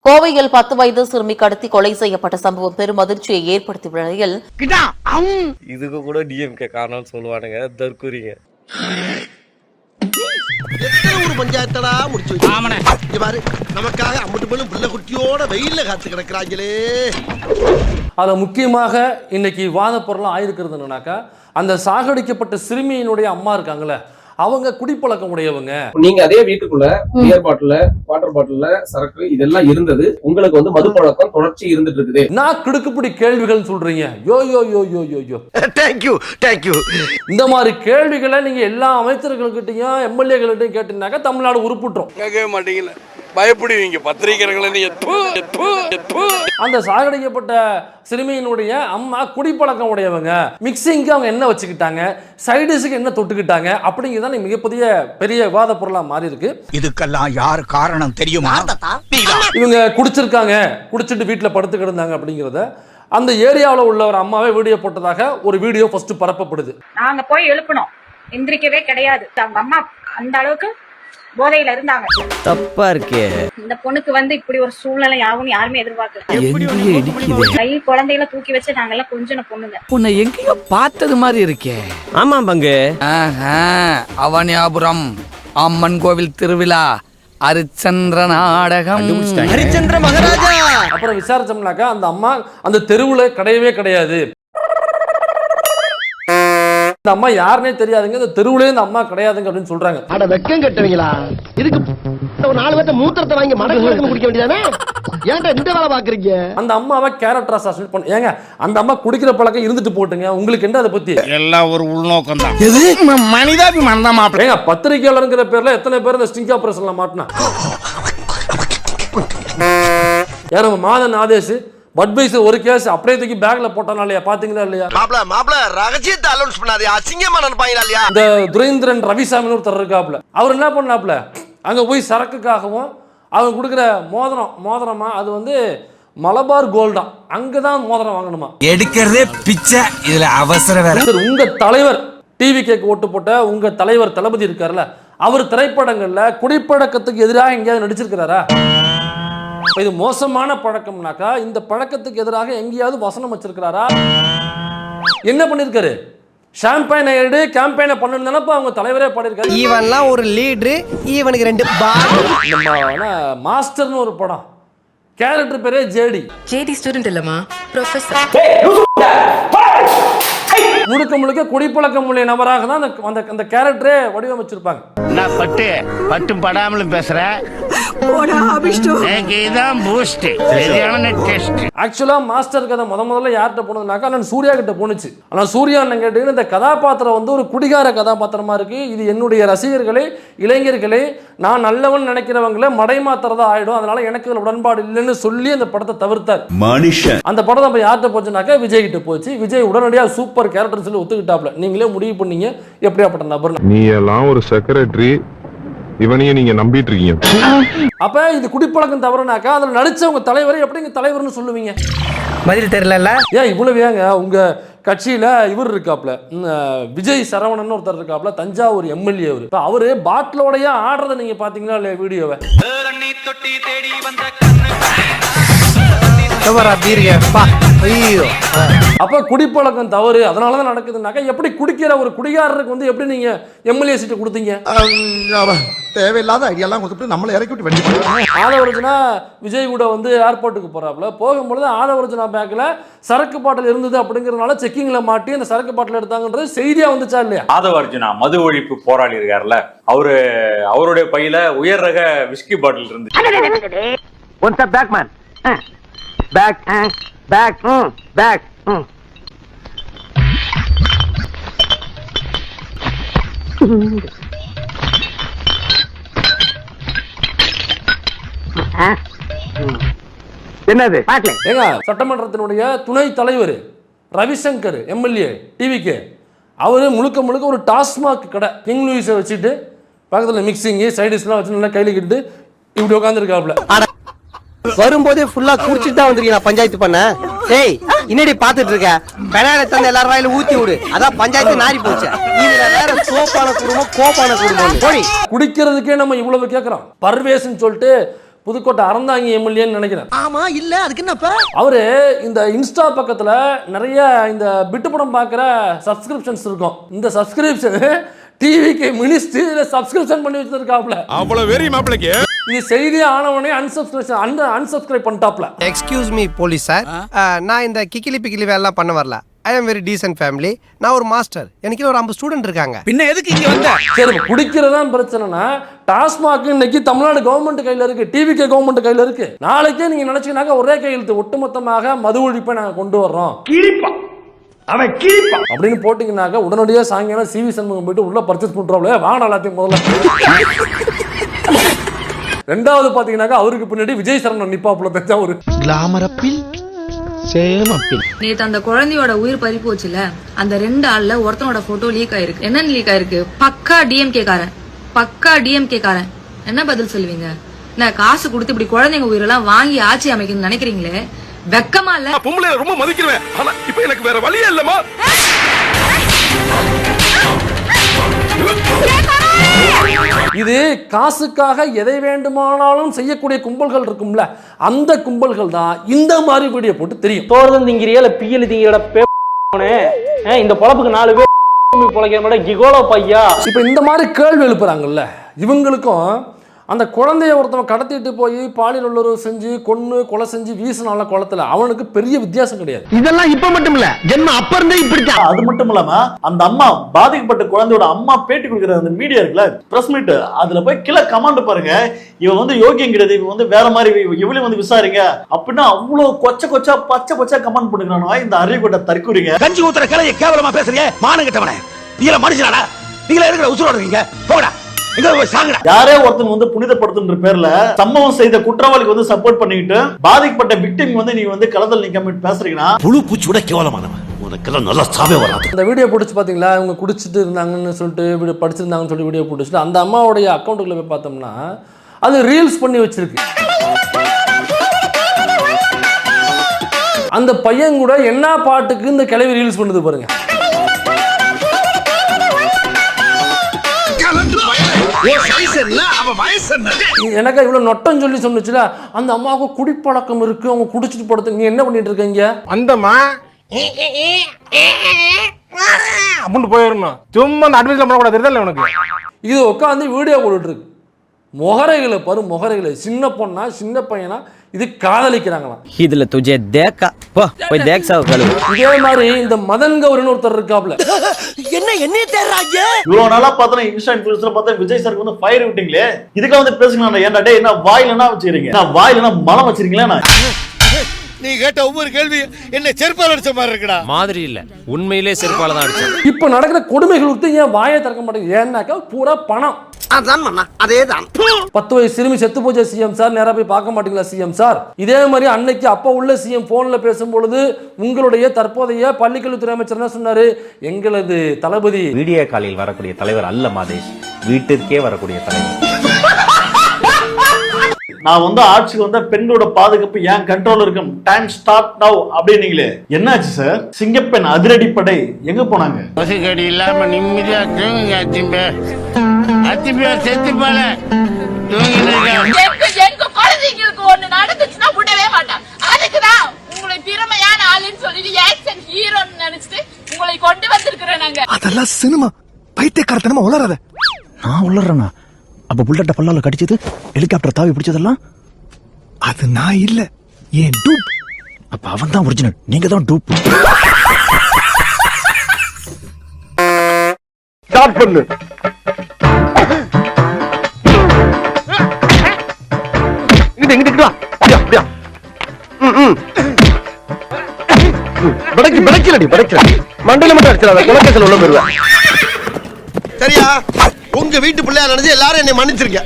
கோவையில் 10 வயது சிறுமி கடத்தி கொலை செய்யப்பட்ட சம்பவம் பெரும் அதிர்ச்சியை ஏற்படுத்தியுள்ள நிலையில் இதுக்கு கூட டிஎம்கே காரணம் சொல்லுவானுங்க, தற்கூரிங்க. பஞ்சாயத்தடா முடிச்சு பாரு, நமக்காக அம்பட்டு போலும் பிள்ளை குட்டியோட வெயில்ல காத்து கிடக்குறாங்களே. அதில் முக்கியமாக இன்னைக்கு வாத பொருளாக ஆயிருக்கிறது என்னன்னாக்கா, அந்த சாகடிக்கப்பட்ட சிறுமியினுடைய அம்மா இருக்காங்களே, அவங்க குடிப்பழக்கம் உடையவங்க. நீங்க அதே வீட்டுக்குள்ள பியர் பாட்டில், வாட்டர் பாட்டில், சரக்கு இதெல்லாம் இருந்தது, உங்களுக்கு வந்து மது பழக்கம் தொடர்ச்சி இருந்துட்டு இருக்குது. நான் கிடுக்குப்படி கேள்விகள் சொல்றீங்க. யோ யோ யோ யோ யோ யோ தேங்க்யூ. இந்த மாதிரி கேள்விகளை நீங்க எல்லா அமைச்சர்கள்கிட்டையும் எம்எல்ஏகள்கிட்டையும் கேட்டீங்கன்னாக்கா தமிழ்நாடு உருப்பிட்டுரும். கேட்கவே மாட்டீங்கல்ல, பயப்படுவீங்க பத்திரிகைகளை. அந்த சாகடிக்கப்பட்ட சிறுமியினுடைய அம்மா குடிப்பழக்கம் உடையவங்க. மிக்சிங்க்கு அவங்க என்ன வச்சுக்கிட்டாங்க, சைடிஸுக்கு என்ன தொட்டுக்கிட்டாங்க அப்படிங்கிறத மிகப்பெரிய பெரிய விவாத பொருளா மாறி இருக்கு. இதுக்கெல்லாம் யார் காரணம் தெரியுமா? இவங்க குடிச்சிருக்காங்க, குடிச்சிட்டு வீட்டுல படுத்து கிடந்தாங்க அப்படிங்கிறத அந்த ஏரியாவில் உள்ள ஒரு அம்மாவே வீடியோ போட்டதாக ஒரு வீடியோ ஃபர்ஸ்ட் பரப்பப்படுது. நாங்க போய் எழுப்பணும், எந்திரிக்கவே கிடையாது. அவங்க அம்மா அந்த அளவுக்கு போதையில இருந்தாங்க. தப்பா இருக்கே. இந்த பொண்ணுக்கு வந்து இப்படி ஒரு சூழ்நிலை ஆகும் யாருமே எதிர்பார்க்கல. கை குழந்தையில தூக்கி வச்சு நாங்க எல்லாம் கொஞ்சம் பொண்ணுங்க. உன்னை எங்கேயோ பார்த்தது மாதிரி இருக்கே. ஆமா பங்கு. அவனியாபுரம் அம்மன் கோவில் திருவிழா அரிச்சந்திர நாடகம், ஹரிச்சந்திர மகாராஜா. அப்புறம் விசாரிச்சோம்னாக்கா அந்த அம்மா அந்த தெருவுல கிடையவே கிடையாது. இந்த அம்மா யாருன்னே தெரியாதுங்க, இந்த தெருவுலயே இந்த அம்மா கிடையாதுங்க அப்படின்னு சொல்றாங்க. அட வெக்கம் கட்டுவீங்களா? இதுக்கு ஒரு 4 பேர்த்த மூத்திரத்தை வாங்கி மடக்கு குடிக்க வேண்டியதானே? ஏன்டா இந்த வேலை பாக்குறீங்க? அந்த அம்மாவை கேரக்டர் அசாசினேட் பண்ண ஏங்க, அந்த அம்மா குடிக்கிற பழக்கம் இருந்துட்டு போட்டுங்க, உங்களுக்கு என்ன அதை பத்தி? எல்லாம் ஒரு உள்நோக்கம் தான். மனிதாபிமானம் தான் மாப்பிள்ளை. ஏங்க, பத்திரிகையாளருங்கிற பேர்ல எத்தனை பேர் இந்த ஸ்டிங் ஆபரேஷன்ல மாட்டினா? யார் நம்ம மாதன் ஆதேஷ் பட்வைசர் ஒரு கேஸ் அப்படியே தூக்கி பேக்ல போட்டானாலயா, பாத்தீங்களா இல்லையா? மாப்ள ரகசியத்தை அலௌன்ஸ் பண்ணாதே, அசிங்கமா நினைப்பாங்களா இல்லையா? இந்த துரைந்திரன் ரவிசாமின்னு ஒருத்தர் இருக்காப்ல, அவர் என்ன பண்ணாப்ல, அங்க போய் சரக்குக்காகவும் அவங்க கொடுக்குற மோதிரமா, அது வந்து மலபார் கோல்டா, அங்கதான் மோதிரம் வாங்கணுமா. எடுக்கிறதே பிச்சை, இதுல அவசர வேற. உங்க தலைவர் டிவி கேக்கு ஓட்டு போட்ட உங்க தலைவர் தளபதி இருக்காருல்ல, அவர் திரைப்படங்கள்ல குடிப்பழக்கத்துக்கு எதிராக எங்கேயாவது நடிச்சிருக்கிறாரா? இது மோசமான பழக்கம்னாக்கா இந்த பழக்கத்துக்கு எதிராக எங்கேயாவது வசனம் வச்சிருக்கிறாரா? என்ன பண்ணிருக்காரு? ஷாம்பைன் ஐடு கேம்பெயினை பண்ணணும் தானப்பா அவங்க தலைவரே பாடியிருக்காரு. இவன்லாம் ஒரு லீடரு, இவனுக்கு 2 மாஸ்டர்னு ஒரு படம், கேரக்டர் பேரே ஜேடி ஸ்டூடெண்ட் இல்லமா, ப்ரொஃபசர். முழுக்க குடிப்பழக்கம் உள்ள நபராக தான் அந்த கேரக்டரே வடிவமைச்சிருப்பாங்க. நான் பட்டும் படாமலும் பேசுறேன். ஆக்சுவலா மாஸ்டர் கதை முதல்ல யார்கிட்ட போனதுனாக்கா அண்ணன் சூர்யா கிட்ட போனுச்சு. ஆனா சூர்யா அண்ணன் கேட்டீங்கன்னா இந்த கதாபாத்திரம் வந்து ஒரு குடிகார கதாபாத்திரமா இருக்கு, இது என்னுடைய ரசிகர்களை இளைஞர்களை நான் நல்லவன் நினைக்கிறவங்களை மடைமாத்துறதா ஆயிடும், அதனால எனக்கு இதுல உடன்பாடு இல்லைன்னு சொல்லி அந்த படத்தை தவிர்த்தார் மனுஷன். அந்த படம் நம்ம யார்கிட்ட போச்சுனாக்கா விஜய் கிட்ட போச்சு. விஜய் உடனடியாக சூப்பர் கேரக்டர் சொல்லி ஒத்துக்கிட்டாப்ல. நீங்களே முடிவு பண்ணீங்க எப்படியாப்பட்ட நபர். நீ எல்லாம் ஒரு செக்ரட்டரி, இவனையும் நீங்க நம்பிட்டு இருக்கீங்க. அப்ப இது குடிப்பழக்கம் தவறுனாக்கா அதுல நடிச்சவங்க தலைவரை எப்படிங்க தலைவர்னு சொல்லுவீங்க? பதில் தெரியல. ஏன் இவ்வளவு ஏங்க உங்க கட்சியில இவர் இருக்காப்ல, விஜய் சரவணன் ஒருத்தர் இருக்காப்ல, தஞ்சாவூர் எம்எல்ஏ. அவரு பாட்டிலோடய ஆடுறத நீங்க பாத்தீங்களா இல்லையா வீடியோவை? அப்ப குடிப்பழக்கம் தவறு, அதனாலதான் நடக்குதுனாக்கா எப்படி குடிக்கிற ஒரு குடிகாரருக்கு வந்து எப்படி நீங்க எம்எல்ஏ சீட்டு கொடுத்தீங்க? தேவையில்லாத ஐடியாலாம் கொடுத்துட்டு நம்மள இறக்கி விட்டு வெட்டி. ஆதவர்ஜுனா விஜய் கூட வந்து ஏர்போர்ட்டுக்கு போறாப்ல, போகும்பொழுது ஆதவர்ஜுனா பேக்ல சரக்கு பாட்டில் இருந்தது அப்படிங்கறதுனால செக்கிங்ல மாட்டி அந்த சரக்கு பாட்டில் எடுத்தாங்கன்றது செய்தியா வந்துச்சா இல்லையா? ஆதவர்ஜுனா மது ஒழிப்பு போராளி இருக்காருல்ல, அவருடைய பையில உயர் ரக விஸ்கி பாட்டில் இருந்து. One step back man. Back back back. என்னது? ஏங்க, சட்டமன்றத்தினுடைய துணை தலைவர் ரவிசங்கர் எம்எல்ஏ டிவிக்கு, அவரு முழுக்க ஒரு டாஸ்மாக் கடை கிங் லூயிஸை வச்சுட்டு பக்கத்தில் மிக்சிங் சைடிஸ்லாம் வச்சு நல்லா கையில் கிட்டு இப்படி உட்காந்துருக்காப்ல. வரும்போதே ஃபுல்லா குடிச்சிட்டு தான் வந்திருக்கீங்க பஞ்சாயத்து பண்ண. ஏய், இன்னடி பாத்துட்டு இருக்க, பெனாயில தந்து எல்லாரும் வாயில ஊத்தி விடு, அதான் பஞ்சாயத்து நாரி போச்சு. இதுல வேற சோப்பான குடும்பம் கோப்பான குடும்பம். குடிக்கிறதுக்கே நம்ம இவ்வளவு கேட்கறோம். பர்வேஸ்ன்னு சொல்லிட்டு புதுக்கோட்டை அறந்தாங்கி எம்எல்ஏன்னு நினைக்கிறேன். ஆமா இல்ல அதுக்கு என்னப்பா அவரு இந்த இன்ஸ்டா பக்கத்துல நிறைய இந்த பிட்டு படம் பார்க்குற சப்ஸ்கிரிப்ஷன்ஸ் இருக்கும். இந்த சப்ஸ்கிரிப்ஷன் டிவிக்கு மினிஸ்ட்ரி சப்ஸ்கிரிப்ஷன் பண்ணி வச்சிருக்காப்ல. அவ்வளவு வெறி மாப்பிளைக்கு இது செய்தி ஆனவனே அன்சப்ஸ்கிரைப் பண்ணிட்டாப்ல. எக்ஸ்கியூஸ் மீ போலீஸ் சார், நான் இந்த கிக்கிலி பிக்கிலி வேலைலாம் பண்ண வரல. I am very decent family. நான் ஒரு மாஸ்டர், எனக்கு ஒரு 50 ஸ்டூடெண்ட் இருக்காங்க. பின்ன எதுக்கு இங்க வந்த? சரி, குடிக்கிறதான் பிரச்சனைனா டாஸ்மாக் இன்னைக்கு தமிழ்நாடு கவர்மெண்ட் கையில இருக்கு, டிவிகே கவர்மெண்ட் கையில இருக்கு. நாளைக்கே நீங்க நினைச்சீங்கன்னாக்க ஒரே கையெழுத்து ஒட்டுமொத்தமாக மது ஒழிப்பை நாங்க கொண்டு வர்றோம் அப்படின்னு போட்டீங்கன்னாக்க உடனடியாக சாயங்காலம் சிவி சண்முகம் போயிட்டு உள்ள பர்ச்சேஸ் பண்றோம்ல வாங்க எல்லாத்தையும் முதல்ல. ரெண்டாவது பாத்தீங்கன்னாக்க அவருக்கு பின்னாடி விஜய் சரண் நிப்பாப்புல தஞ்சாவூர் கிளாமரப்பில் சேமப்பில். நேத்து அந்த குழந்தையோட உயிர் பறி போச்சுல, அந்த 2 ஆள்ல ஒருத்தனோட போட்டோ லீக் ஆயிருக்கு. என்ன லீக் ஆயிருக்கு? பக்கா டிஎம்கே காரன். என்ன பதில் சொல்லுவீங்க? நான் காசு கொடுத்து இப்படி குழந்தைங்க உயிரெல்லாம் வாங்கி ஆட்சி அமைக்கணும்னு நினைக்கிறீங்களே, வெக்கமா இல்ல? பொம்பளை ரொம்ப மதிக்கிறேன், ஆனா இப்ப எனக்கு வேற வழியே இல்லமா. இது காசுக்காக எதை வேண்டுமானாலும் செய்யக்கூடிய கும்பல்கள் இருக்கும்ல, அந்த கும்பல்கள் தான் இந்த மாதிரி வீடியோ போட்டு தெரியும். தோர்தம் திங்கிறியா இல்ல பியல் திங்கிற இந்த பொழப்புக்கு 4 பேர் பொழைக்கிற மாதிரி கிகோலோ பையா. இப்ப இந்த மாதிரி கேள்வி எழுப்புறாங்கல்ல, இவங்களுக்கும் அந்த குழந்தைய ஒருத்தவன் கடத்திட்டு போய் பாலியல் உணர்வு செஞ்சு கொலை செஞ்சு வீசினால குளத்துல அவனுக்கு பெரிய வித்தியாசம் கிடையாது. இதெல்லாம் இப்ப மட்டும் இல்ல, ஜென்மம் அப்ப இருந்தே இப்படித்தான். அது மட்டும் இல்லாம அந்த அம்மா பாதிக்கப்பட்ட குழந்தையோட அம்மா பேட்டி கொடுக்குற அந்த மீடியா இருக்குல்ல, பிரஸ் மீட், அதுல போய் கீழே கமாண்ட் பாருங்க, இவன் வந்து யோகியங்கிறது, இவன் வந்து வேற மாதிரி, இவளையும் வந்து விசாரிங்க அப்படின்னா அவ்வளவு கொச்சா பச்சை கமாண்ட் பண்ணுறானோ இந்த அறிவுகட்ட தற்கூறிங்க. கஞ்சி ஊத்துற கிளைய கேவலமா பேசுறீங்க, மானம் கெட்டவனே. நீங்கள மனுஷனாடா? நீங்கள இருக்கிற உசுரோட இருக்கீங்க, போடா. யாரே ஒருத்தங்க வந்து புனிதப்படுத்துன்ற பேர்ல சம்பவம் செய்த குற்றவாளிக்கு வந்து சப்போர்ட் பண்ணிட்டு பாதிக்கப்பட்ட விக்டிம் வந்து நீங்க வந்து களத்தில் நிக்காம பேசுறீங்கன்னா புழு பூச்சியோட கேவலமானவன். உனக்கெல்லாம் நல்லா சாவே வராது. இந்த வீடியோ பிடிச்சி பாத்தீங்களா, இவங்க குடிச்சிட்டு இருந்தாங்கன்னு சொல்லிட்டு படிச்சிருந்தாங்கன்னு சொல்லி வீடியோ பிடிச்சிட்டு அந்த அம்மாவுடைய அக்கௌண்ட்டுக்குள்ள போய் பார்த்தோம்னா அது ரீல்ஸ் பண்ணி வச்சிருக்கு. அந்த பையன் கூட என்ன பாட்டுக்கு இந்த கிளவி ரீல்ஸ் பண்ணுது பாருங்க. எனக்கு இவ்வளவு நொட்டம் சொல்லி சொன்னுச்சுல, அந்த அம்மாவுக்கு குடிப்பழக்கம் இருக்கு, அவங்க குடிச்சிட்டு படுத்து நீ என்ன பண்ணிட்டு இருக்கீங்க அந்தம்மா அப்படின்னு போயிடணும். சும்மா அந்த அட்வைஸ்ல பண்ணக்கூடாது, தெரியல உனக்கு. இது உட்காந்து வீடியோ போட்டுட்டு இருக்கு. முகரைகளை பாரு, முகரைகளை. சின்ன பொண்ணா சின்ன பையனா இது காதலிக்கிறாங்களாம். இதுல துஜே தேக்கா போய் தேக்ஸா கழுவு. இதே மாதிரி இந்த மதன் கௌரின்னு ஒருத்தர் இருக்காப்ல. என்ன தேடுறாங்க? இவ்வளவு நாளா பார்த்தா இன்ஸ்டா இன்ஃப்ளூயன்ஸ்ல பார்த்தா விஜய் சாருக்கு வந்து ஃபயர் விட்டீங்களே, இதுக்கு வந்து பேசுங்க. ஏன்டா டேய், என்ன வாயில என்ன வச்சிருக்கீங்க? நான் வாயில என்ன மலம் வச்சிருக்கீங்களா? நீ கேட்ட ஒவ்வொரு கேள்வி என்ன செருப்பால அடிச்ச மாதிரி இருக்குடா. மாதிரி இல்ல, உண்மையிலே செருப்பால தான் அடிச்சேன். இப்ப நடக்கிற கொடுமைகளுக்கு ஏன் வாயை திறக்க மாட்டேங்குது? ஏன்னாக்கா பூரா பணம். அதேதான். 10 வயசு சிறுமி செத்து போச்ச சிஎம் சார், நேரா போய் பார்க்க மாட்டீங்களா சிஎம் சார்? இதே மாதிரி அன்னைக்கு அப்ப உள்ள சிஎம் போன்ல பேசும்பொழுது உங்களுடைய தற்போதைய பள்ளிக்கல்வித்துறை அமைச்சர் என்ன சொன்னாரு? எங்களது தளபதி வீடியோ காலில் வரக்கூடிய தலைவர் அல்ல மாதேஷ், வீட்டிற்கே வரக்கூடிய தலைவர். நான் வந்து ஆட்சிக்கு வந்த பெண்களோட பாதுகாப்பு ஏன் கண்ட்ரோல் இருக்கும், டைம் ஸ்டார்ட் நவ் அப்படின்னீங்களே, என்னாச்சு சார்? சிங்கப்பெண் அதிரடிப்படை எங்க போனாங்க? பசுக்கடி இல்லாம நிம்மதியா தூங்குங்க அத்திம்பே. அத்திம்பே செத்து போல எங்க குழந்தைங்களுக்கு ஒண்ணு நடந்துச்சுன்னா விடவே மாட்டான். அதுக்குதான் உங்களை திறமையான ஆளுன்னு சொல்லிட்டு ஆக்சன் ஹீரோன்னு நினைச்சிட்டு உங்களை கொண்டு வந்திருக்கிறேன் நாங்க. அதெல்லாம் சினிமா, பைத்தியக்காரத்தனமா உளறாத. நான் உளறேனா? அப்ப புல்லட்ட பல்லால கடிச்சது, ஹெலிகாப்டர் தாவி பிடிச்சதெல்லாம் அது நான் இல்ல, ஏன் டூப். அப்ப அவன் தான் ஒரிஜினல், நீங்க தான் டூப். ஸ்டார்ட் பண்ணு. இங்கிட்டு வா. அப்படியா படைக்கல மண்டல மட்டும் அடிச்சிடாத, குலக்கேசல் உள்ள போயிருவேன். சரியா? உங்க வீட்டு பிள்ளையா நினைச்சு எல்லாரும் என்னை மன்னிச்சிருக்க.